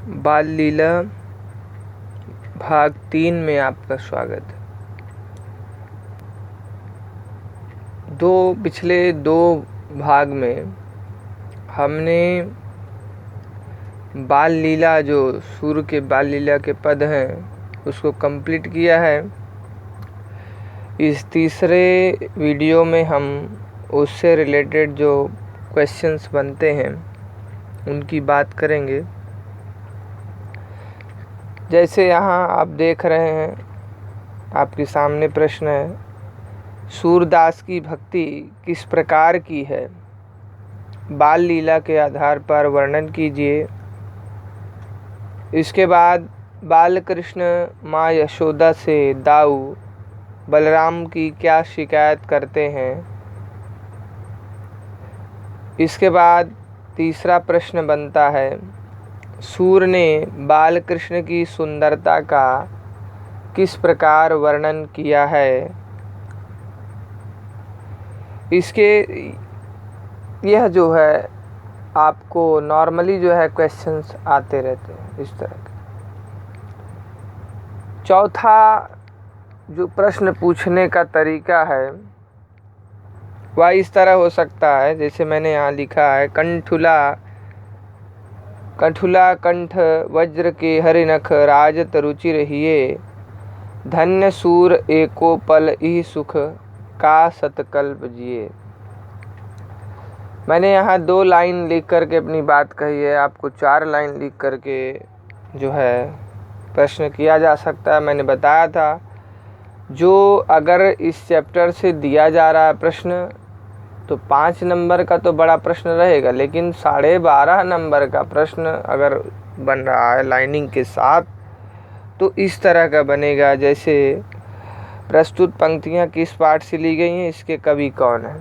बाल लीला भाग 3 में आपका स्वागत है। पिछले दो भाग में हमने बाल लीला जो सूर्य के बाल लीला के पद हैं उसको कंप्लीट किया है। इस तीसरे वीडियो में हम उससे रिलेटेड जो क्वेश्चंस बनते हैं उनकी बात करेंगे। जैसे यहाँ आप देख रहे हैं, आपके सामने प्रश्न है, सूरदास की भक्ति किस प्रकार की है, बाल लीला के आधार पर वर्णन कीजिए। इसके बाद बाल कृष्ण माँ यशोदा से दाऊ बलराम की क्या शिकायत करते हैं। इसके बाद तीसरा प्रश्न बनता है, सूर्य ने बाल कृष्ण की सुंदरता का किस प्रकार वर्णन किया है। इसके यह जो है आपको नॉर्मली जो है क्वेश्चंस आते रहते हैं इस तरह के। चौथा जो प्रश्न पूछने का तरीका है वह इस तरह हो सकता है, जैसे मैंने यहाँ लिखा है, कठुला कंठ वज्र के हरि नख राजत रुचि रहिए, धन्य सूर एको पल इह सुख का सतकल्प जिए। मैंने यहाँ 2 लाइन लिख करके अपनी बात कही है, आपको 4 लाइन लिख करके जो है प्रश्न किया जा सकता है। मैंने बताया था जो अगर इस चैप्टर से दिया जा रहा है प्रश्न तो 5 नंबर का तो बड़ा प्रश्न रहेगा, लेकिन 12.5 नंबर का प्रश्न अगर बन रहा है लाइनिंग के साथ तो इस तरह का बनेगा, जैसे प्रस्तुत पंक्तियाँ किस पाठ से ली गई हैं, इसके कवि कौन है।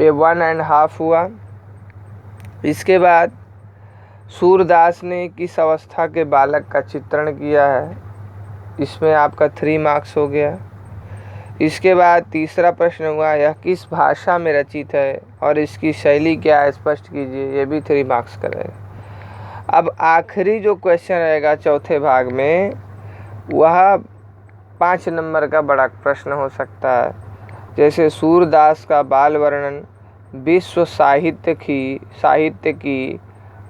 ये 1.5 हुआ। इसके बाद सूरदास ने किस अवस्था के बालक का चित्रण किया है, इसमें आपका 3 मार्क्स हो गया। इसके बाद तीसरा प्रश्न हुआ, यह किस भाषा में रचित है और इसकी शैली क्या है, स्पष्ट कीजिए, ये भी 3 मार्क्स का रहेगा। अब आखिरी जो क्वेश्चन रहेगा चौथे भाग में वह 5 नंबर का बड़ा प्रश्न हो सकता है, जैसे सूरदास का बाल वर्णन विश्व साहित्य की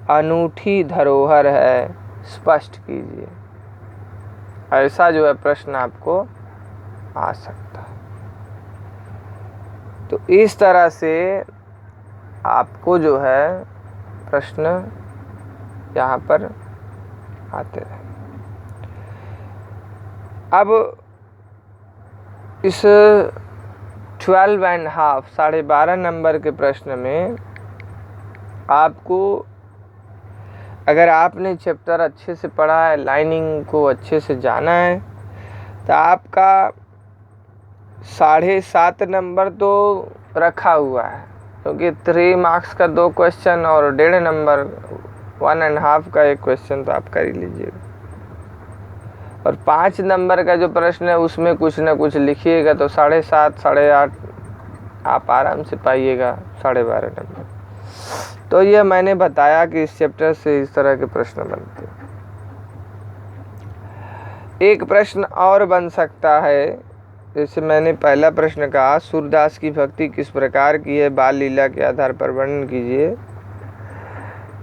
अनूठी धरोहर है, स्पष्ट कीजिए। ऐसा जो है प्रश्न आपको आ सकता है। तो इस तरह से आपको जो है प्रश्न यहाँ पर आते हैं। अब इस 12.5 12.5 नंबर के प्रश्न में आपको, अगर आपने चैप्टर अच्छे से पढ़ा है, लाइनिंग को अच्छे से जाना है, तो आपका 7.5 नंबर तो रखा हुआ है, क्योंकि 3 मार्क्स का 2 क्वेश्चन और 1.5 नंबर 1.5 का 1 क्वेश्चन तो आप कर ही लीजिएगा। और 5 नंबर का जो प्रश्न है उसमें कुछ ना कुछ लिखिएगा, तो 7.5 8.5 आप आराम से पाइएगा 12.5 नंबर। तो ये मैंने बताया कि इस चैप्टर से इस तरह के प्रश्न बनते हैं। एक प्रश्न और बन सकता है, जैसे मैंने पहला प्रश्न कहा, सूरदास की भक्ति किस प्रकार की है, बाल लीला के आधार पर वर्णन कीजिए।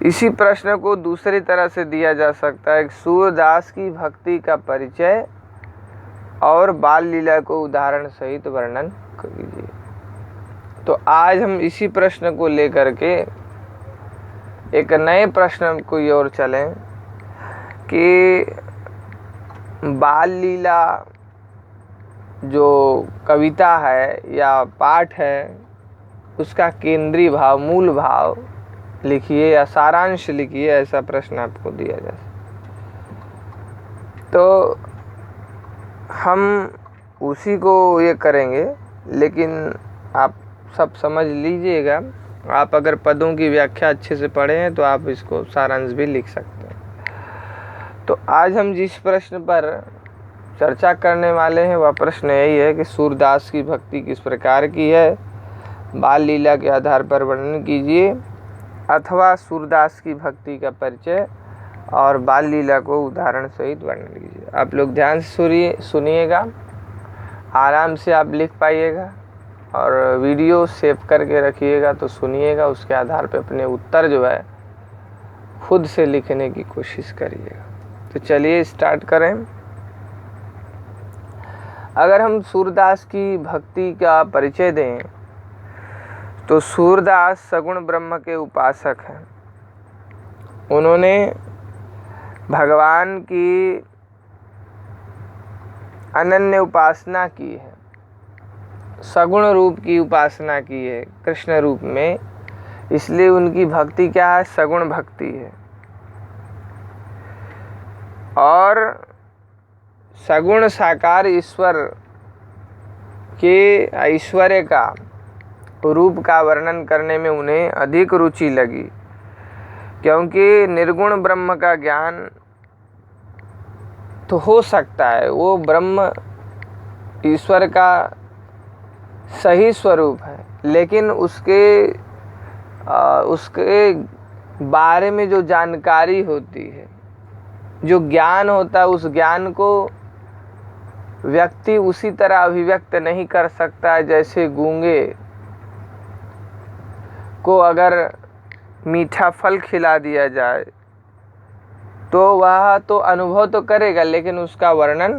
इसी प्रश्न को दूसरी तरह से दिया जा सकता है, सूरदास की भक्ति का परिचय और बाल लीला को उदाहरण सहित वर्णन कीजिए। तो आज हम इसी प्रश्न को लेकर के एक नए प्रश्न को ओर चलें कि बाल लीला जो कविता है या पाठ है उसका केंद्रीय भाव, मूल भाव लिखिए या सारांश लिखिए, ऐसा प्रश्न आपको दिया जा सकता। तो हम उसी को ये करेंगे, लेकिन आप सब समझ लीजिएगा। आप अगर पदों की व्याख्या अच्छे से पढ़े हैं तो आप इसको सारांश भी लिख सकते हैं। तो आज हम जिस प्रश्न पर चर्चा करने वाले हैं वह प्रश्न यही है कि सूरदास की भक्ति किस प्रकार की है, बाल लीला के आधार पर वर्णन कीजिए, अथवा सूरदास की भक्ति का परिचय और बाल लीला को उदाहरण सहित वर्णन कीजिए। आप लोग ध्यान से सुनिएगा, आराम से आप लिख पाइएगा और वीडियो सेव करके रखिएगा तो सुनिएगा, उसके आधार पे अपने उत्तर जो है खुद से लिखने की कोशिश करिएगा। तो चलिए स्टार्ट करें। अगर हम सूरदास की भक्ति का परिचय दें तो सूरदास सगुण ब्रह्म के उपासक हैं। उन्होंने भगवान की अनन्य उपासना की है, सगुण रूप की उपासना की है कृष्ण रूप में, इसलिए उनकी भक्ति क्या है? सगुण भक्ति है। और सगुण साकार ईश्वर के ऐश्वर्य का, रूप का वर्णन करने में उन्हें अधिक रुचि लगी, क्योंकि निर्गुण ब्रह्म का ज्ञान तो हो सकता है, वो ब्रह्म ईश्वर का सही स्वरूप है, लेकिन उसके बारे में जो जानकारी होती है, जो ज्ञान होता है, उस ज्ञान को व्यक्ति उसी तरह अभिव्यक्त नहीं कर सकता है जैसे गूंगे को अगर मीठा फल खिला दिया जाए तो वह तो अनुभव तो करेगा, लेकिन उसका वर्णन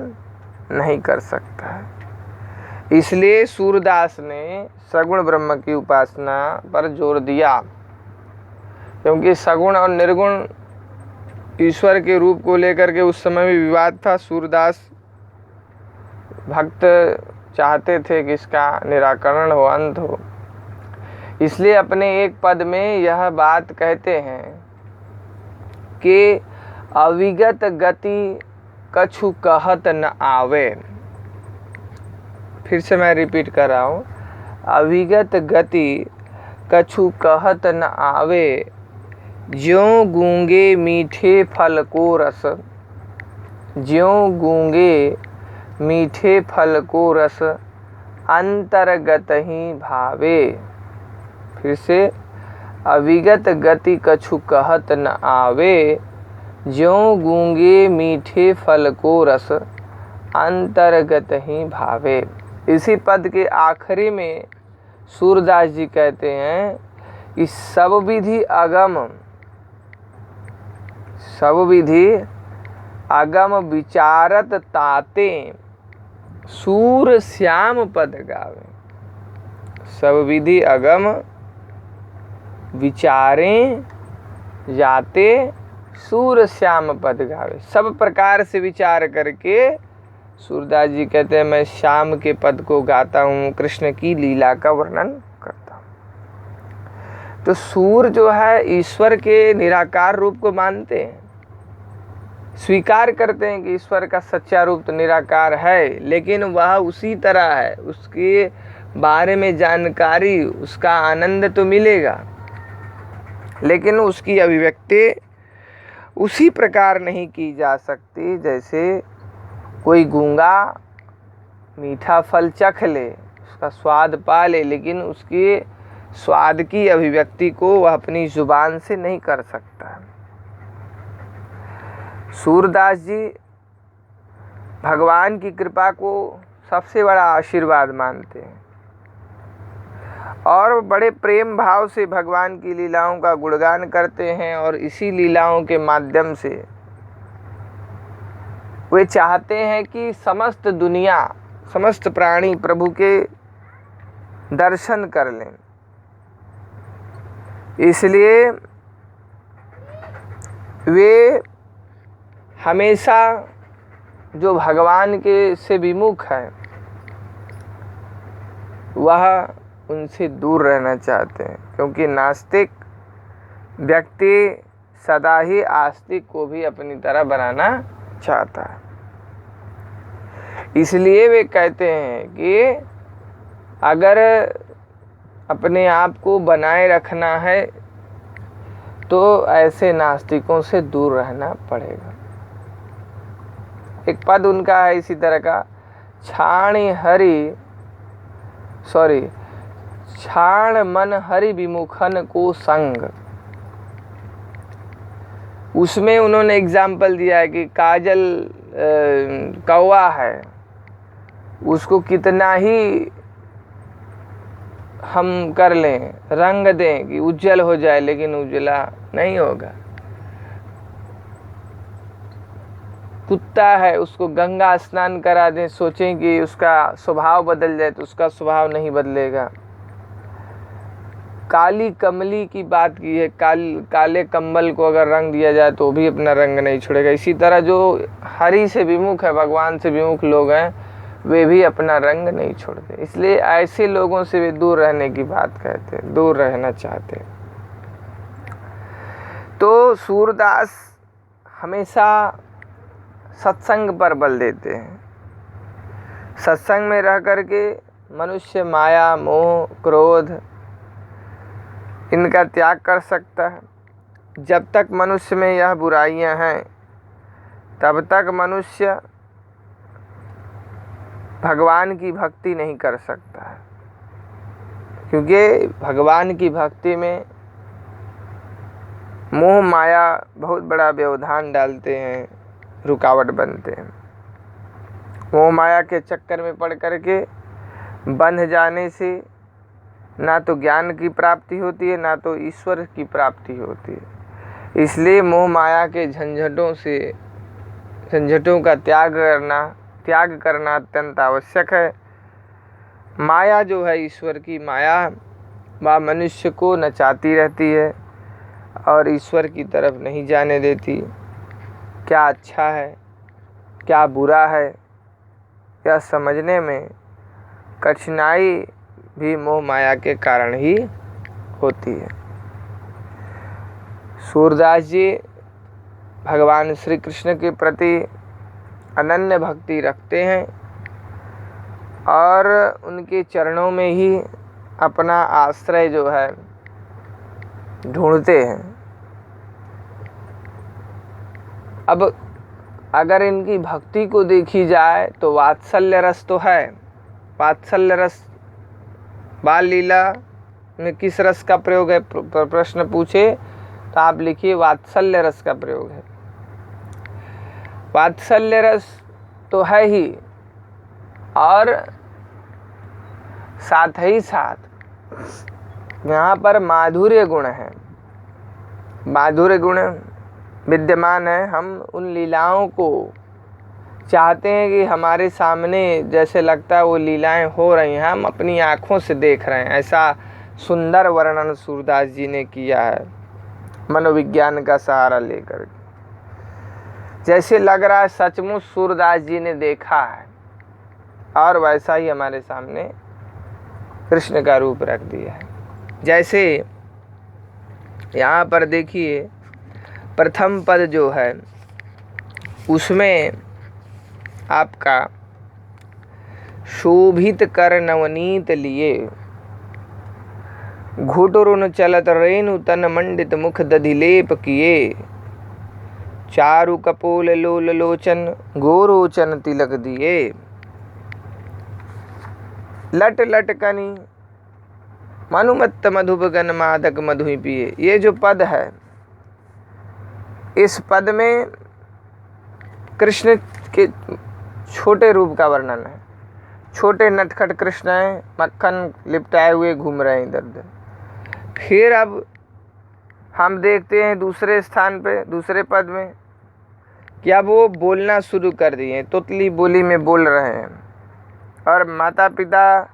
नहीं कर सकता है। इसलिए सूरदास ने सगुण ब्रह्म की उपासना पर जोर दिया, क्योंकि सगुण और निर्गुण ईश्वर के रूप को लेकर के उस समय में विवाद था। सूरदास भक्त चाहते थे कि इसका निराकरण हो, अंत हो, इसलिए अपने एक पद में यह बात कहते हैं कि अविगत गति कछु कहत न आवे। फिर से मैं रिपीट कर रहा हूँ, अविगत गति कछु कहत न आवे, ज्यों गूंगे मीठे फल को रस, ज्यों गूंगे मीठे फल को रस, अंतर्गत ही भावे। फिर से, अविगत गति कछु कहत न आवे, ज्यों गूंगे मीठे फल को रस, अंतर्गत ही भावे। इसी पद के आखिरी में सूरदास जी कहते हैं कि सब विधि अगम विचारत ताते, सूर श्याम पद गावे। सब विधि अगम विचारें जाते, सूर श्याम पद गावे। सब प्रकार से विचार करके सूरदास जी कहते हैं मैं श्याम के पद को गाता हूँ, कृष्ण की लीला का वर्णन करता हूँ। तो सूर जो है ईश्वर के निराकार रूप को मानते हैं, स्वीकार करते हैं कि ईश्वर का सच्चा रूप तो निराकार है, लेकिन वह उसी तरह है, उसके बारे में जानकारी, उसका आनंद तो मिलेगा, लेकिन उसकी अभिव्यक्ति उसी प्रकार नहीं की जा सकती जैसे कोई गूंगा मीठा फल चख ले, उसका स्वाद पा ले, लेकिन उसके स्वाद की अभिव्यक्ति को वह अपनी जुबान से नहीं कर सकता। सूरदास जी भगवान की कृपा को सबसे बड़ा आशीर्वाद मानते हैं और बड़े प्रेम भाव से भगवान की लीलाओं का गुणगान करते हैं, और इसी लीलाओं के माध्यम से वे चाहते हैं कि समस्त दुनिया, समस्त प्राणी प्रभु के दर्शन कर लें। इसलिए वे हमेशा जो भगवान के से विमुख है वह उनसे दूर रहना चाहते हैं, क्योंकि नास्तिक व्यक्ति सदा ही आस्तिक को भी अपनी तरह बनाना चाहता है। इसलिए वे कहते हैं कि अगर अपने आप को बनाए रखना है तो ऐसे नास्तिकों से दूर रहना पड़ेगा। एक पद उनका है इसी तरह का, छाण मन हरि विमुखन को संग। उसमें उन्होंने एग्जाम्पल दिया है कि काजल कौवा है, उसको कितना ही हम कर लें, रंग दें कि उज्जवल हो जाए, लेकिन उज्जला नहीं होगा। कुत्ता है, उसको गंगा स्नान करा दें, सोचें कि उसका स्वभाव बदल जाए, तो उसका स्वभाव नहीं बदलेगा। काली कमली की बात की है, काले कंबल को अगर रंग दिया जाए तो भी अपना रंग नहीं छोड़ेगा। इसी तरह जो हरि से विमुख है, भगवान से विमुख लोग हैं, वे भी अपना रंग नहीं छोड़ते। इसलिए ऐसे लोगों से वे दूर रहने की बात कहते हैं, दूर रहना चाहते हैं। तो सूरदास हमेशा सत्संग पर बल देते हैं। सत्संग में रह करके मनुष्य माया, मोह, क्रोध इनका त्याग कर सकता है। जब तक मनुष्य में यह बुराइयां हैं, तब तक मनुष्य भगवान की भक्ति नहीं कर सकता है, क्योंकि भगवान की भक्ति में मोह माया बहुत बड़ा व्यवधान डालते हैं, रुकावट बनते हैं। मोह माया के चक्कर में पड़ करके बंध जाने से ना तो ज्ञान की प्राप्ति होती है, ना तो ईश्वर की प्राप्ति होती है। इसलिए मोह माया के झंझटों का त्याग करना अत्यंत आवश्यक है। माया जो है, ईश्वर की माया, वह मनुष्य को नचाती रहती है और ईश्वर की तरफ नहीं जाने देती। क्या अच्छा है, क्या बुरा है, यह समझने में कठिनाई भी मोह माया के कारण ही होती है। सूरदास जी भगवान श्री कृष्ण के प्रति अनन्य भक्ति रखते हैं और उनके चरणों में ही अपना आश्रय जो है ढूंढते हैं। अब अगर इनकी भक्ति को देखी जाए तो वात्सल्य रस तो है। वात्सल्य रस बाल लीला में किस रस का प्रयोग है, प्रश्न पूछे तो आप लिखिए वात्सल्य रस का प्रयोग है। वात्सल्य रस तो है ही, और साथ ही साथ यहाँ पर माधुर्य गुण है, माधुर्य गुण विद्यमान है। हम उन लीलाओं को चाहते हैं कि हमारे सामने जैसे लगता है वो लीलाएं हो रही हैं, हम अपनी आँखों से देख रहे हैं। ऐसा सुंदर वर्णन सूरदास जी ने किया है मनोविज्ञान का सहारा लेकर। जैसे लग रहा है सचमुच सूरदास जी ने देखा है, और वैसा ही हमारे सामने कृष्ण का रूप रख दिया है। जैसे यहाँ पर देखिए प्रथम पद जो है उसमें आपका शोभित कर नवनीत लिए, घुटुरुन चलत रेणु तन मंडित मुख दधिलेप किए, चारु कपोल लोल लोचन गोरोचन तिलक दिए, लट लट कनी मनुमत्त मधुबगन मादक मधुई पिए। ये जो पद है, इस पद में कृष्ण के छोटे रूप का वर्णन है। छोटे नटखट कृष्ण हैं, मक्खन लिपटाए हुए घूम रहे हैं इधर उधर। फिर अब हम देखते हैं दूसरे स्थान पे, दूसरे पद में कि अब वो बोलना शुरू कर दिए, तुतली बोली में बोल रहे हैं और माता पिता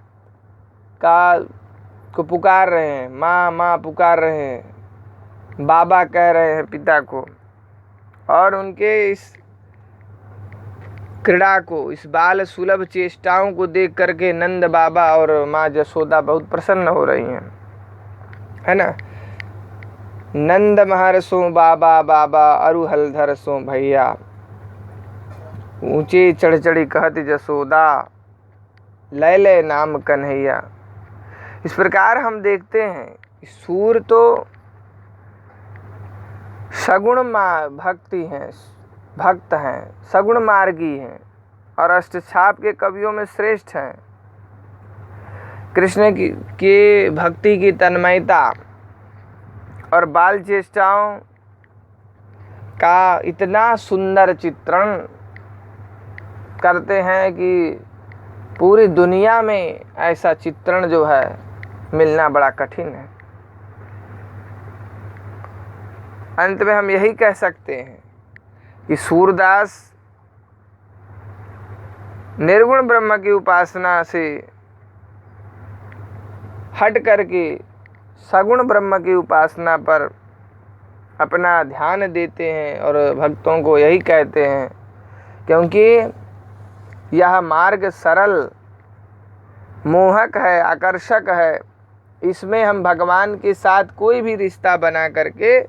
को पुकार रहे हैं, माँ माँ पुकार रहे हैं, बाबा कह रहे हैं पिता को। और उनके इस क्रीड़ा को, इस बाल सुलभ चेष्टाओं को देख करके नंद बाबा और माँ जसोदा बहुत प्रसन्न हो रही हैं, है ना। नंद महर्षों बाबा बाबा अरु हलधर सो भैया, ऊंचे चढ़ चढ़ी कहती जसोदा, लय लय नाम कन्हैया। इस प्रकार हम देखते हैं सूर तो सगुण भक्ति हैं, भक्त हैं, सगुण मार्गी हैं और अष्टछाप के कवियों में श्रेष्ठ हैं। कृष्ण की भक्ति की तन्मयता और बाल चेष्टाओं का इतना सुंदर चित्रण करते हैं कि पूरी दुनिया में ऐसा चित्रण जो है मिलना बड़ा कठिन है। अंत में हम यही कह सकते हैं कि सूरदास निर्गुण ब्रह्म की उपासना से हट करके सगुण ब्रह्म की उपासना पर अपना ध्यान देते हैं और भक्तों को यही कहते हैं, क्योंकि यह मार्ग सरल, मोहक है, आकर्षक है। इसमें हम भगवान के साथ कोई भी रिश्ता बना करके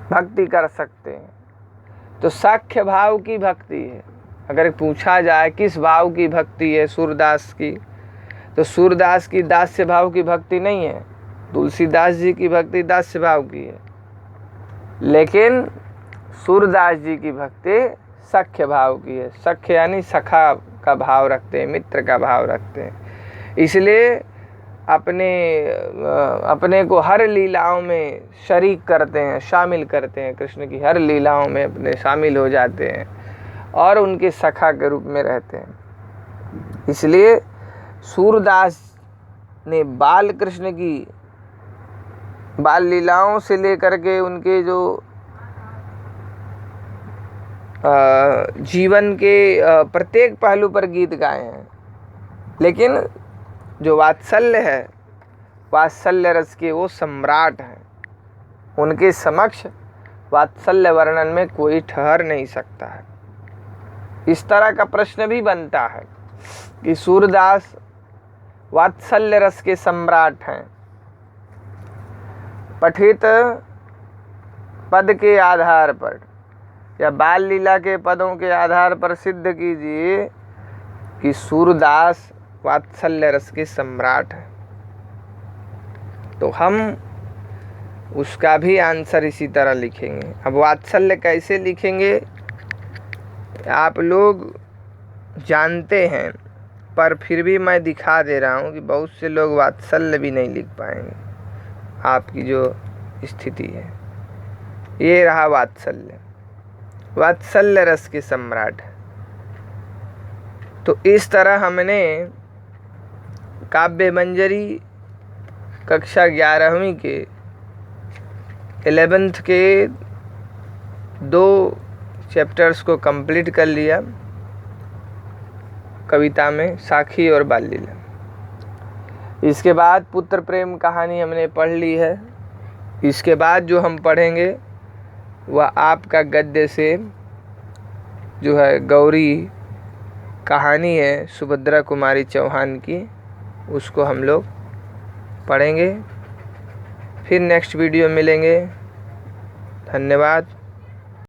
भक्ति कर सकते हैं। तो साख्य भाव की भक्ति है। अगर पूछा जाए किस भाव की भक्ति है सूरदास की, तो सूरदास की दास्य भाव की भक्ति नहीं है। तुलसीदास जी की भक्ति दास्य भाव की है, लेकिन सूरदास जी की भक्ति सख्य भाव की है। सख्य यानी सखा का भाव रखते हैं, मित्र का भाव रखते हैं। इसलिए अपने को हर लीलाओं में शरीक करते हैं, शामिल करते हैं। कृष्ण की हर लीलाओं में अपने शामिल हो जाते हैं और उनके सखा के रूप में रहते हैं। इसलिए सूरदास ने बाल कृष्ण की बाल लीलाओं से लेकर के उनके जो जीवन के प्रत्येक पहलू पर गीत गाए हैं। लेकिन जो वात्सल्य है, वात्सल्य रस के वो सम्राट हैं। उनके समक्ष वात्सल्य वर्णन में कोई ठहर नहीं सकता है। इस तरह का प्रश्न भी बनता है कि सूरदास वात्सल्य रस के सम्राट हैं। पठित पद के आधार पर या बाल लीला के पदों के आधार पर सिद्ध कीजिए कि सूरदास वात्सल्य रस के सम्राट हैं। तो हम उसका भी आंसर इसी तरह लिखेंगे। अब वात्सल्य कैसे लिखेंगे आप लोग जानते हैं, पर फिर भी मैं दिखा दे रहा हूँ कि बहुत से लोग वात्सल्य भी नहीं लिख पाएंगे। आपकी जो स्थिति है, ये रहा वात्सल्य, वात्सल्य रस के सम्राट है। तो इस तरह हमने काव्य मंजरी कक्षा 11वीं के 11th के 2 चैप्टर्स को कंप्लीट कर लिया कविता में, साखी और बाल लीला। इसके बाद पुत्र प्रेम कहानी हमने पढ़ ली है। इसके बाद जो हम पढ़ेंगे वह आपका गद्य से जो है गौरी कहानी है सुभद्रा कुमारी चौहान की, उसको हम लोग पढ़ेंगे। फिर नेक्स्ट वीडियो मिलेंगे। धन्यवाद।